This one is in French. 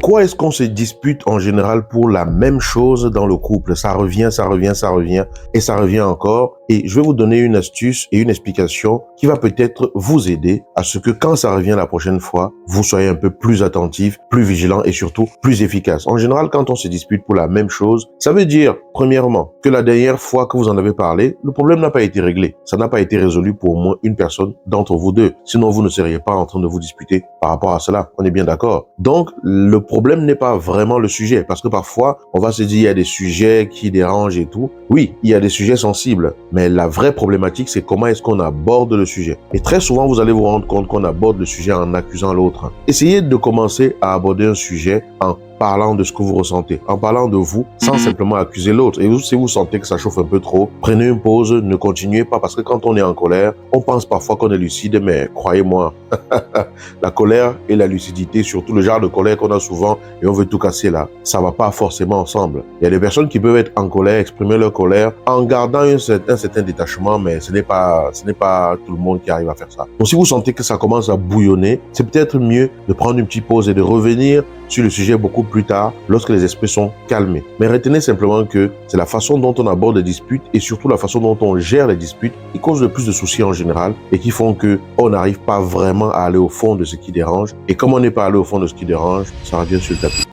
Pourquoi est-ce qu'on se dispute en général pour la même chose dans le couple? Ça revient et ça revient encore. Et je vais vous donner une astuce et une explication qui va peut-être vous aider à ce que quand ça revient la prochaine fois, vous soyez un peu plus attentif, plus vigilant et surtout plus efficace. En général, quand on se dispute pour la même chose, ça veut dire, premièrement, que la dernière fois que vous en avez parlé, le problème n'a pas été réglé. Ça n'a pas été résolu pour au moins une personne d'entre vous deux. Sinon, vous ne seriez pas en train de vous disputer par rapport à cela. On est bien d'accord. Donc, le problème n'est pas vraiment le sujet, parce que parfois, on va se dire, il y a des sujets qui dérangent et tout. Oui, il y a des sujets sensibles, mais la vraie problématique, c'est comment est-ce qu'on aborde le sujet. Et très souvent, vous allez vous rendre compte qu'on aborde le sujet en accusant l'autre. Essayez de commencer à aborder un sujet en parlant de ce que vous ressentez, en parlant de vous, sans simplement accuser l'autre. Et si vous sentez que ça chauffe un peu trop, prenez une pause, ne continuez pas, parce que quand on est en colère, on pense parfois qu'on est lucide, mais croyez-moi, la colère et la lucidité, surtout le genre de colère qu'on a souvent et on veut tout casser là, ça va pas forcément ensemble. Il y a des personnes qui peuvent être en colère, exprimer leur colère en gardant un certain détachement, mais ce n'est pas tout le monde qui arrive à faire ça. Donc si vous sentez que ça commence à bouillonner, c'est peut-être mieux de prendre une petite pause et de revenir sur le sujet beaucoup plus tard lorsque les esprits sont calmés. Mais retenez simplement que c'est la façon dont on aborde les disputes et surtout la façon dont on gère les disputes qui cause le plus de soucis en général et qui font que on n'arrive pas vraiment à aller au fond de ce qui dérange. Et comme on n'est pas allé au fond de ce qui dérange, ça revient sur le tapis.